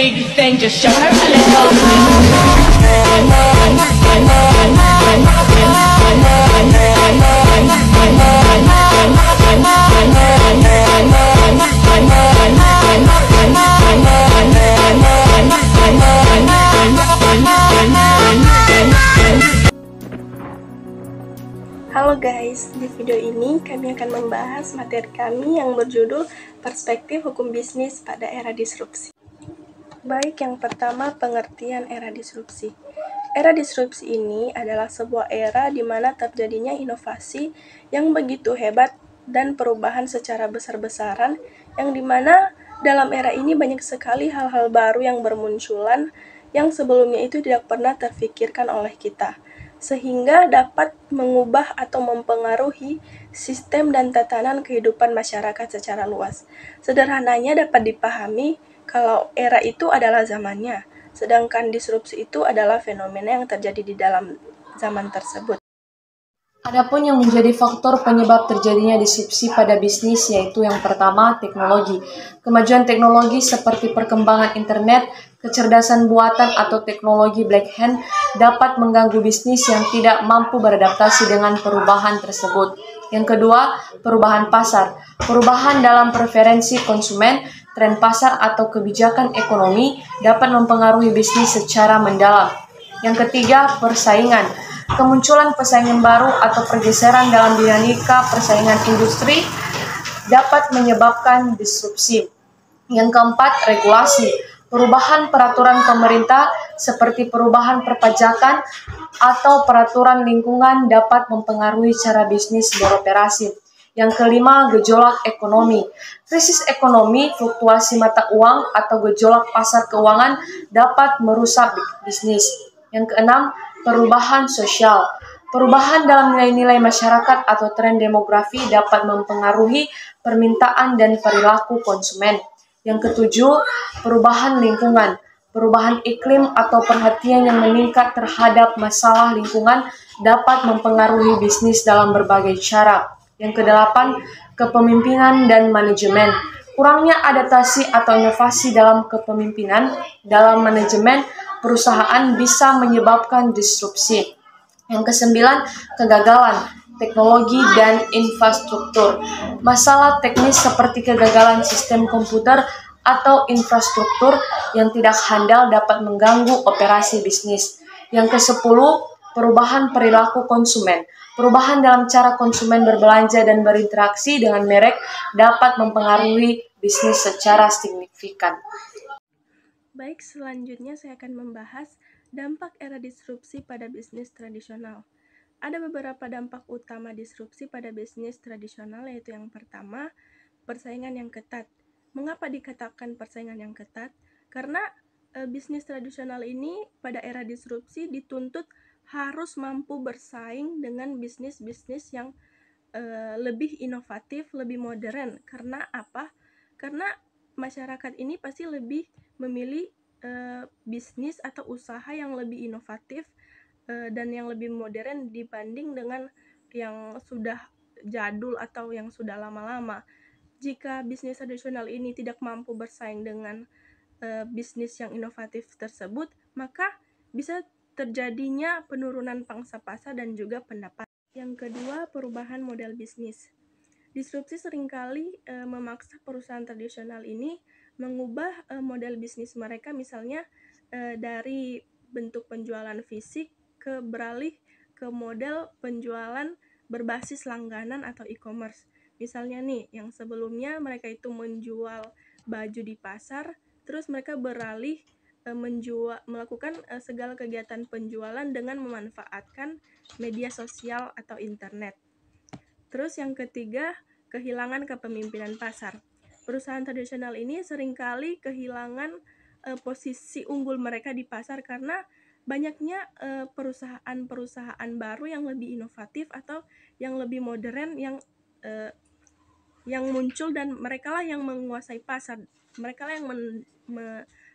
big thing, just show her a little. Halo guys, di video ini kami akan membahas materi kami yang berjudul Perspektif Hukum Bisnis pada Era Disrupsi. Baik, yang pertama pengertian era disrupsi. Era disrupsi ini adalah sebuah era di mana terjadinya inovasi yang begitu hebat dan perubahan secara besar-besaran, yang dimana dalam era ini banyak sekali hal-hal baru yang bermunculan yang sebelumnya itu tidak pernah terfikirkan oleh kita, sehingga dapat mengubah atau mempengaruhi sistem dan tatanan kehidupan masyarakat secara luas. Sederhananya dapat dipahami kalau era itu adalah zamannya, sedangkan disrupsi itu adalah fenomena yang terjadi di dalam zaman tersebut. Adapun yang menjadi faktor penyebab terjadinya disrupsi pada bisnis yaitu yang pertama, teknologi. Kemajuan teknologi seperti perkembangan internet, kecerdasan buatan atau teknologi black hand dapat mengganggu bisnis yang tidak mampu beradaptasi dengan perubahan tersebut. Yang kedua, perubahan pasar. Perubahan dalam preferensi konsumen, tren pasar atau kebijakan ekonomi dapat mempengaruhi bisnis secara mendalam. Yang ketiga, persaingan. Kemunculan persaingan baru atau pergeseran dalam dinamika persaingan industri dapat menyebabkan disrupsi. Yang keempat, regulasi. Perubahan peraturan pemerintah seperti perubahan perpajakan atau peraturan lingkungan dapat mempengaruhi cara bisnis beroperasi. Yang kelima, gejolak ekonomi. Krisis ekonomi, fluktuasi mata uang, atau gejolak pasar keuangan dapat merusak bisnis. Yang keenam, perubahan sosial. Perubahan dalam nilai-nilai masyarakat atau tren demografi dapat mempengaruhi permintaan dan perilaku konsumen. Yang ketujuh, perubahan lingkungan. Perubahan iklim atau perhatian yang meningkat terhadap masalah lingkungan dapat mempengaruhi bisnis dalam berbagai cara. Yang kedelapan, kepemimpinan dan manajemen. Kurangnya adaptasi atau inovasi dalam kepemimpinan, dalam manajemen perusahaan bisa menyebabkan disrupsi. Yang kesembilan, kegagalan teknologi dan infrastruktur. Masalah teknis seperti kegagalan sistem komputer atau infrastruktur yang tidak handal dapat mengganggu operasi bisnis. Yang kesepuluh, perubahan perilaku konsumen. Perubahan dalam cara konsumen berbelanja dan berinteraksi dengan merek dapat mempengaruhi bisnis secara signifikan. Baik, selanjutnya saya akan membahas dampak era disrupsi pada bisnis tradisional. Ada beberapa dampak utama disrupsi pada bisnis tradisional, yaitu yang pertama, persaingan yang ketat. Mengapa dikatakan persaingan yang ketat? Karena bisnis tradisional ini pada era disrupsi dituntut harus mampu bersaing dengan bisnis-bisnis yang lebih inovatif, lebih modern. Karena apa? Karena masyarakat ini pasti lebih memilih bisnis atau usaha yang lebih inovatif dan yang lebih modern dibanding dengan yang sudah jadul atau yang sudah lama-lama. Jika bisnis tradisional ini tidak mampu bersaing dengan bisnis yang inovatif tersebut, maka bisa terjadinya penurunan pangsa pasar dan juga pendapatan. Yang kedua, perubahan model bisnis. Disrupsi seringkali memaksa perusahaan tradisional ini mengubah model bisnis mereka, misalnya dari bentuk penjualan fisik beralih ke model penjualan berbasis langganan atau e-commerce. Misalnya nih, yang sebelumnya mereka itu menjual baju di pasar, terus mereka beralih melakukan segala kegiatan penjualan dengan memanfaatkan media sosial atau internet. Terus yang ketiga, kehilangan kepemimpinan pasar. Perusahaan tradisional ini seringkali kehilangan posisi unggul mereka di pasar karena banyaknya perusahaan-perusahaan baru yang lebih inovatif atau yang lebih modern yang muncul, dan mereka lah yang menguasai pasar. Mereka lah yang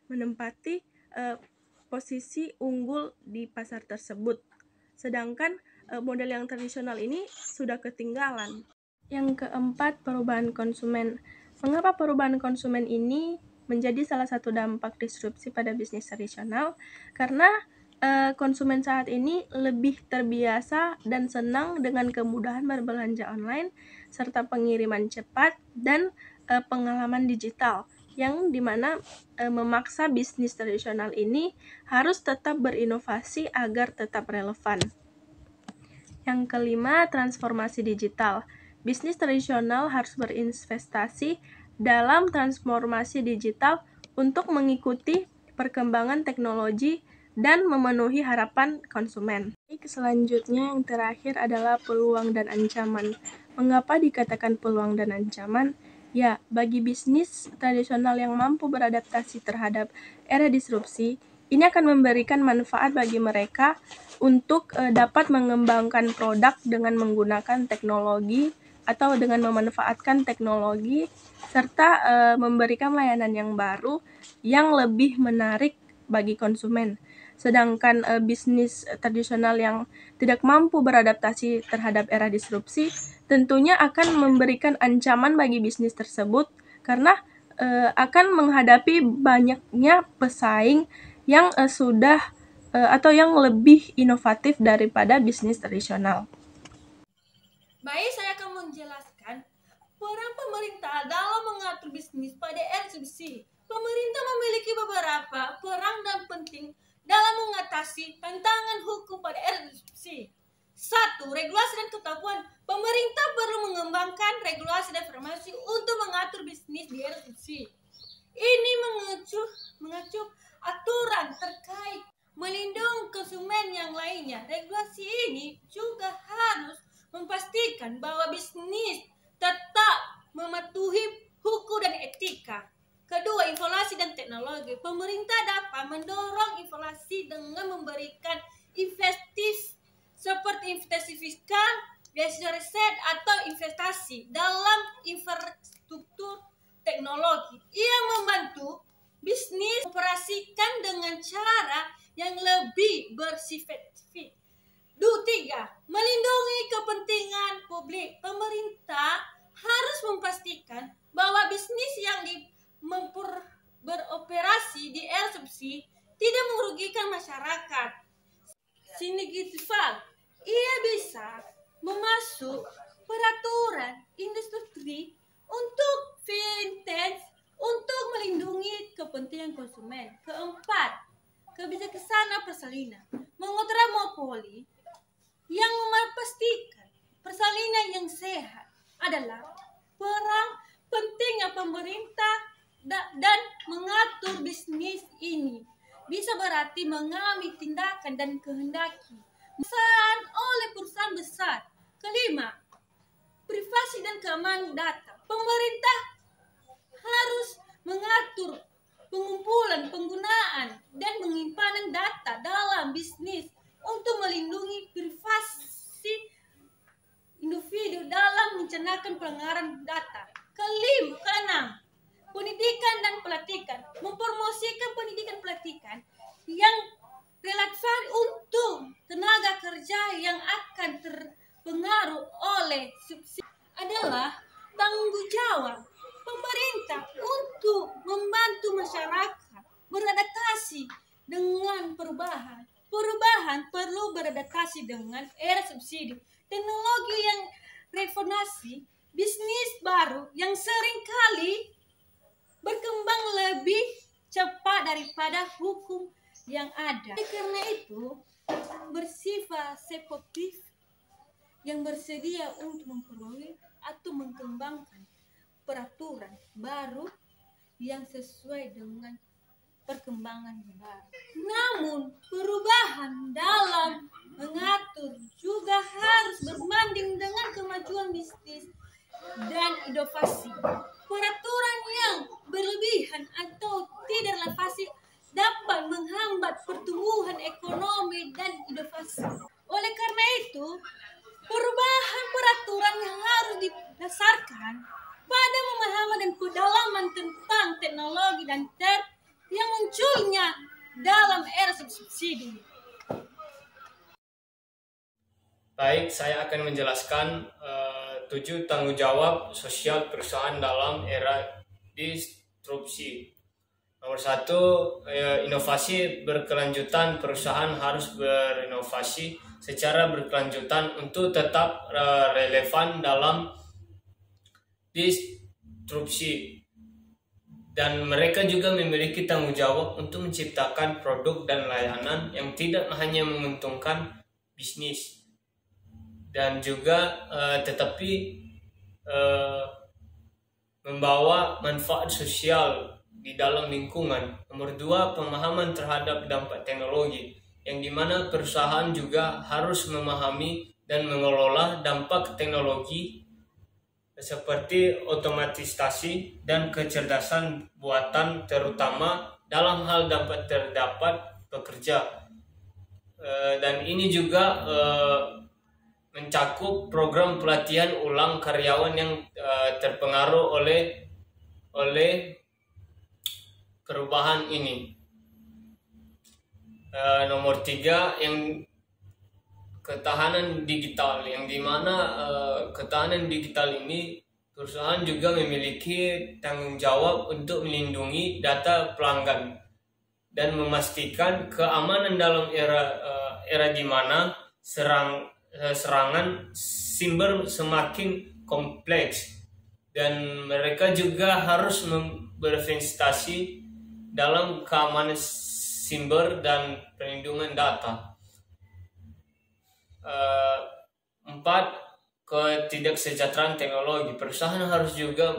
menempati posisi unggul di pasar tersebut. Sedangkan model yang tradisional ini sudah ketinggalan. Yang keempat, perubahan konsumen. Mengapa perubahan konsumen ini menjadi salah satu dampak disrupsi pada bisnis tradisional karena konsumen saat ini lebih terbiasa dan senang dengan kemudahan berbelanja online serta pengiriman cepat dan pengalaman digital yang dimana memaksa bisnis tradisional ini harus tetap berinovasi agar tetap relevan. Yang kelima, transformasi digital. Bisnis tradisional harus berinvestasi dalam transformasi digital untuk mengikuti perkembangan teknologi dan memenuhi harapan konsumen. Selanjutnya yang terakhir adalah peluang dan ancaman. Mengapa dikatakan peluang dan ancaman? Ya, bagi bisnis tradisional yang mampu beradaptasi terhadap era disrupsi, ini akan memberikan manfaat bagi mereka untuk dapat mengembangkan produk dengan menggunakan teknologi atau dengan memanfaatkan teknologi serta memberikan layanan yang baru yang lebih menarik bagi konsumen. Sedangkan bisnis tradisional yang tidak mampu beradaptasi terhadap era disrupsi tentunya akan memberikan ancaman bagi bisnis tersebut karena akan menghadapi banyaknya pesaing yang sudah atau yang lebih inovatif daripada bisnis tradisional. Baik, saya akan menjelaskan peran pemerintah dalam mengatur bisnis pada era disrupsi. Pemerintah memiliki beberapa peran dan penting dalam mengatasi tantangan hukum pada era disrupsi. 1. Regulasi dan ketahuan. Pemerintah perlu mengembangkan regulasi dan informasi untuk mengatur bisnis di era disrupsi. Ini mengacu aturan terkait melindungi konsumen yang lainnya. Regulasi ini juga harus memastikan bahwa bisnis tetap mematuhi hukum dan etika. Kedua, informasi dan teknologi. Pemerintah dapat mendorong inflasi dengan memberikan investasi seperti investasi fiskal, biaya riset atau investasi dalam infrastruktur teknologi. Ia membantu bisnis operasikan dengan cara yang lebih bersifat. 3. Melindungi kepentingan publik. Pemerintah harus memastikan bahwa bisnis yang beroperasi di era disrupsi tidak merugikan masyarakat. Sinergitifal. Ia bisa memasuk peraturan industri untuk fintech untuk melindungi kepentingan konsumen. 4. Kebijaksanaan persalinan. Mengatur monopoli yang memastikan persalinan yang sehat adalah peran pentingnya pemerintah dan mengatur bisnis ini. Bisa berarti mengambil tindakan dan kehendaki oleh perusahaan besar. 5. Privasi dan keamanan data. Pemerintah harus mengatur pengumpulan, penggunaan, dan penyimpanan data dalam bisnis untuk melindungi privasi individu dalam mencernakan pelanggaran data. 6. Pendidikan dan pelatihan. Mempromosikan pendidikan pelatihan yang relevan untuk tenaga kerja yang akan terpengaruh oleh subsidi adalah tanggung jawab pemerintah untuk membantu masyarakat beradaptasi dengan perubahan. Perubahan perlu beradaptasi dengan era subsidi, teknologi yang revolusi, bisnis baru yang seringkali berkembang lebih cepat daripada hukum yang ada. Karena itu, bersifat sportif yang bersedia untuk memperoleh atau mengembangkan peraturan baru yang sesuai dengan perkembangan baru. Namun, perubahan dalam mengatur juga harus berbanding dengan kemajuan bisnis dan inovasi. Peraturan yang berlebihan atau tidak relevan dapat menghambat pertumbuhan ekonomi dan inovasi. Oleh karena itu, perubahan peraturan yang harus didasarkan pada pemahaman dan pendalaman tentang teknologi dan yang munculnya dalam era subsidi. Baik, saya akan menjelaskan 7 tanggung jawab sosial perusahaan dalam era disrupsi. Nomor satu, inovasi berkelanjutan. Perusahaan harus berinovasi secara berkelanjutan untuk tetap relevan dalam disrupsi. Dan mereka juga memiliki tanggung jawab untuk menciptakan produk dan layanan yang tidak hanya menguntungkan bisnis dan juga tetapi membawa manfaat sosial di dalam lingkungan. Nomor dua, pemahaman terhadap dampak teknologi, yang dimana perusahaan juga harus memahami dan mengelola dampak teknologi seperti otomatisasi dan kecerdasan buatan, terutama dalam hal dapat terdapat pekerja. Dan ini juga mencakup program pelatihan ulang karyawan yang terpengaruh oleh perubahan ini. Nomor tiga, yang ketahanan digital, yang dimana ketahanan digital ini perusahaan juga memiliki tanggung jawab untuk melindungi data pelanggan dan memastikan keamanan dalam era di mana serangan siber semakin kompleks, dan mereka juga harus berinvestasi dalam keamanan siber dan perlindungan data. 4. Ketidaksejahteraan teknologi. Perusahaan harus juga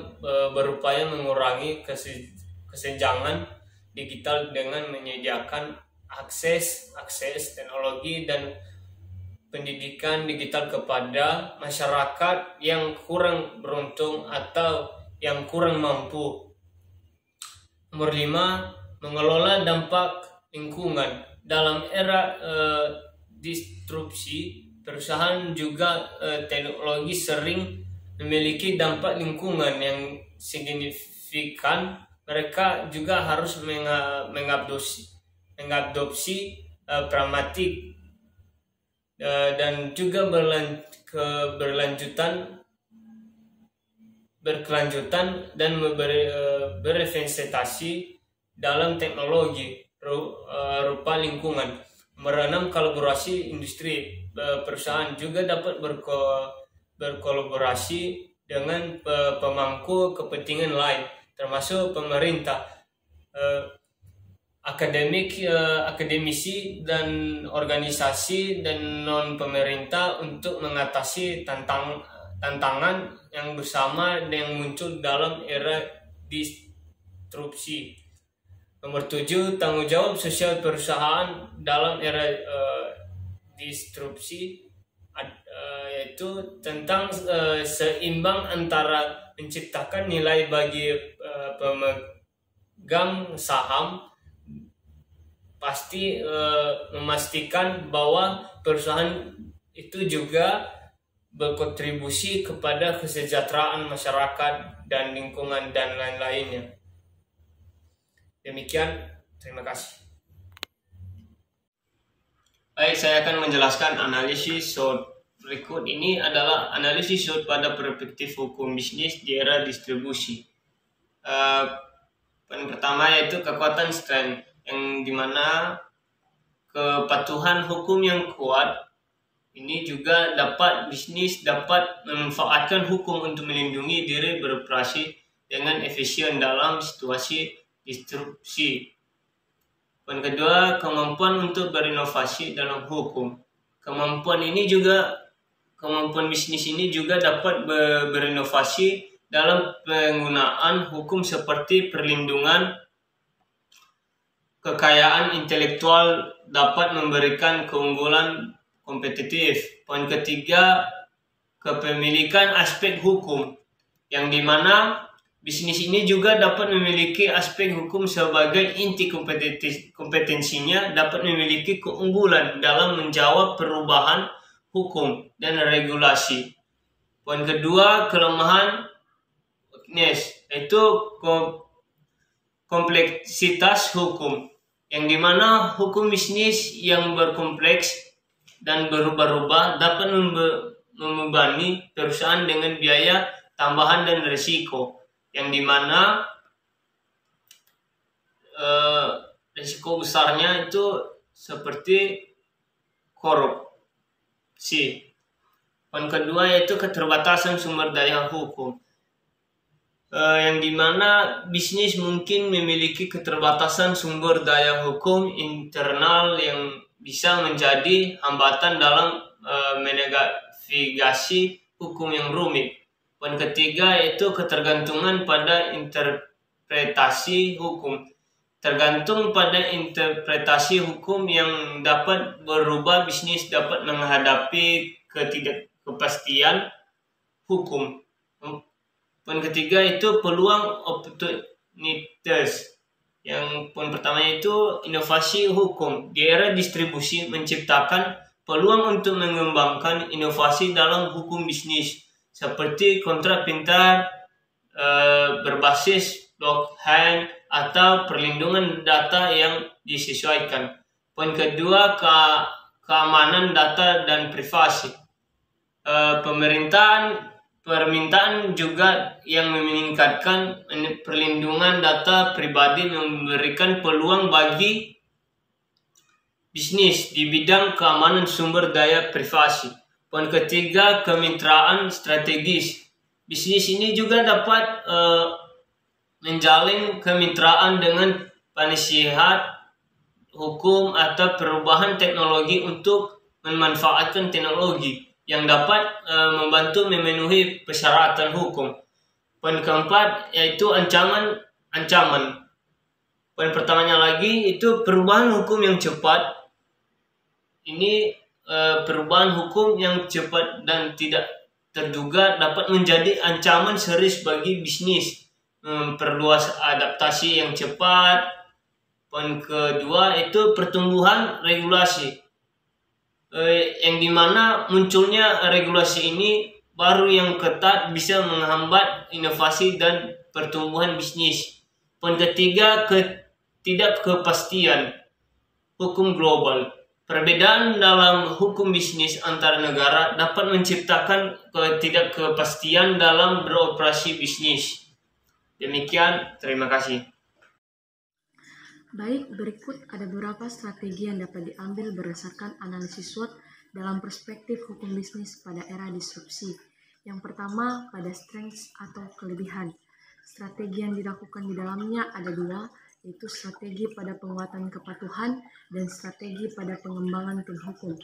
berupaya mengurangi kesenjangan digital dengan menyediakan akses teknologi dan pendidikan digital kepada masyarakat yang kurang beruntung atau yang kurang mampu. Nomor 5, mengelola dampak lingkungan. Dalam era disrupsi, perusahaan juga teknologi sering memiliki dampak lingkungan yang signifikan. Mereka juga harus mengadopsi pragmatik dan juga berkelanjutan dan berinvestasi dalam teknologi rupa lingkungan. Nomor 6, kolaborasi industri. Perusahaan juga dapat berkolaborasi dengan pemangku kepentingan lain, termasuk pemerintah, akademisi dan organisasi dan non pemerintah untuk mengatasi tantangan yang bersama yang muncul dalam era disrupsi. Nomor 7, tanggung jawab sosial perusahaan dalam era disrupsi, yaitu tentang seimbang antara menciptakan nilai bagi pemegang saham, pasti memastikan bahwa perusahaan itu juga berkontribusi kepada kesejahteraan masyarakat dan lingkungan dan lain-lainnya. Demikian, terima kasih. Baik, saya akan menjelaskan analisis SWOT. Berikut ini adalah analisis SWOT pada perspektif hukum bisnis di era distribusi. Yang pertama yaitu kekuatan strength, yang dimana kepatuhan hukum yang kuat ini juga bisnis dapat memanfaatkan hukum untuk melindungi diri beroperasi dengan efisien dalam situasi disrupsi. Poin kedua, kemampuan untuk berinovasi dalam hukum. Kemampuan bisnis ini juga dapat berinovasi dalam penggunaan hukum seperti perlindungan kekayaan intelektual dapat memberikan keunggulan kompetitif. Poin ketiga, kepemilikan aspek hukum, yang dimana bisnis ini juga dapat memiliki aspek hukum sebagai inti kompetensinya, dapat memiliki keunggulan dalam menjawab perubahan hukum dan regulasi. Poin kedua, kelemahan weakness, yaitu kompleksitas hukum, yang dimana hukum bisnis yang berkompleks dan berubah-ubah dapat membebani perusahaan dengan biaya tambahan dan risiko, yang dimana risiko besarnya itu seperti korupsi. Poin kedua yaitu keterbatasan sumber daya hukum. Yang dimana bisnis mungkin memiliki keterbatasan sumber daya hukum internal yang bisa menjadi hambatan dalam menegasi hukum yang rumit. Poin ketiga yaitu ketergantungan pada interpretasi hukum. Tergantung pada interpretasi hukum yang dapat berubah, bisnis dapat menghadapi ketidakpastian hukum. Poin ketiga itu peluang opportunities. Yang poin pertamanya itu inovasi hukum. Di era distribusi menciptakan peluang untuk mengembangkan inovasi dalam hukum bisnis seperti kontrak pintar berbasis blockchain atau perlindungan data yang disesuaikan. Poin kedua, keamanan data dan privasi. Permintaan juga yang meningkatkan perlindungan data pribadi memberikan peluang bagi bisnis di bidang keamanan sumber daya privasi. Poin ketiga, kemitraan strategis. Bisnis ini juga dapat menjalin kemitraan dengan penasihat hukum atau perubahan teknologi untuk memanfaatkan teknologi yang dapat membantu memenuhi persyaratan hukum. Poin keempat yaitu ancaman. Poin pertamanya lagi itu perubahan hukum yang cepat. Ini perubahan hukum yang cepat dan tidak terduga dapat menjadi ancaman serius bagi bisnis. Perluas adaptasi yang cepat. Poin kedua itu pertumbuhan regulasi. Yang dimana munculnya regulasi ini baru yang ketat bisa menghambat inovasi dan pertumbuhan bisnis. Poin ketiga, ketidakpastian hukum global. Perbedaan dalam hukum bisnis antar negara dapat menciptakan ketidakpastian dalam beroperasi bisnis. Demikian, terima kasih. Baik, berikut ada beberapa strategi yang dapat diambil berdasarkan analisis SWOT dalam perspektif hukum bisnis pada era disrupsi. Yang pertama, pada strengths atau kelebihan. Strategi yang dilakukan di dalamnya ada dua, yaitu strategi pada penguatan kepatuhan dan strategi pada pengembangan tim hukum.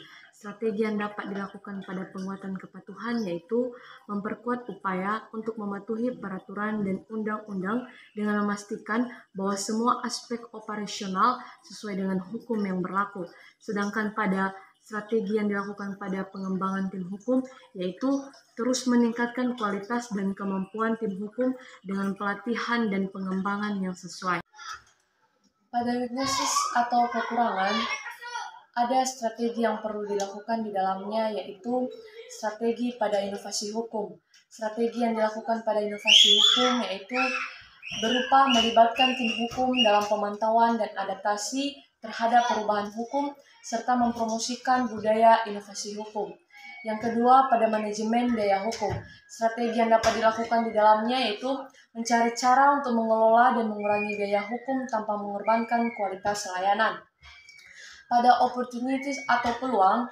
Strategi yang dapat dilakukan pada penguatan kepatuhan yaitu memperkuat upaya untuk mematuhi peraturan dan undang-undang dengan memastikan bahwa semua aspek operasional sesuai dengan hukum yang berlaku. Sedangkan pada strategi yang dilakukan pada pengembangan tim hukum yaitu terus meningkatkan kualitas dan kemampuan tim hukum dengan pelatihan dan pengembangan yang sesuai. Pada weaknesses atau kekurangan, ada strategi yang perlu dilakukan di dalamnya yaitu strategi pada inovasi hukum. Strategi yang dilakukan pada inovasi hukum yaitu berupa melibatkan tim hukum dalam pemantauan dan adaptasi terhadap perubahan hukum serta mempromosikan budaya inovasi hukum. Yang kedua, pada manajemen daya hukum. Strategi yang dapat dilakukan di dalamnya yaitu mencari cara untuk mengelola dan mengurangi daya hukum tanpa mengorbankan kualitas layanan. Pada opportunities atau peluang,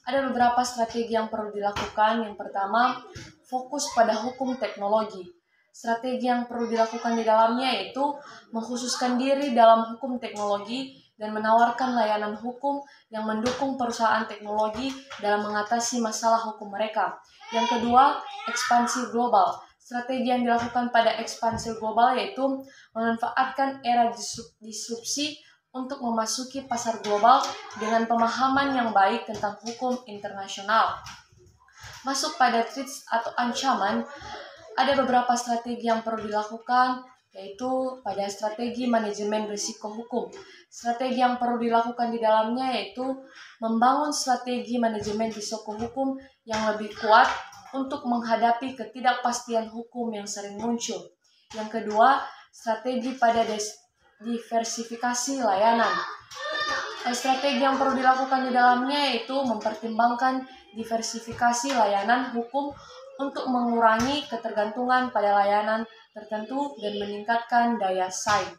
ada beberapa strategi yang perlu dilakukan. Yang pertama, fokus pada hukum teknologi. Strategi yang perlu dilakukan di dalamnya yaitu mengkhususkan diri dalam hukum teknologi dan menawarkan layanan hukum yang mendukung perusahaan teknologi dalam mengatasi masalah hukum mereka. Yang kedua, ekspansi global. Strategi yang dilakukan pada ekspansi global yaitu memanfaatkan era disrupsi untuk memasuki pasar global dengan pemahaman yang baik tentang hukum internasional. Masuk pada threats atau ancaman, ada beberapa strategi yang perlu dilakukan, yaitu pada strategi manajemen risiko hukum. Strategi yang perlu dilakukan di dalamnya yaitu membangun strategi manajemen risiko hukum yang lebih kuat untuk menghadapi ketidakpastian hukum yang sering muncul. Yang kedua, strategi pada diversifikasi layanan. Strategi yang perlu dilakukan di dalamnya yaitu mempertimbangkan diversifikasi layanan hukum untuk mengurangi ketergantungan pada layanan tertentu dan meningkatkan daya saing.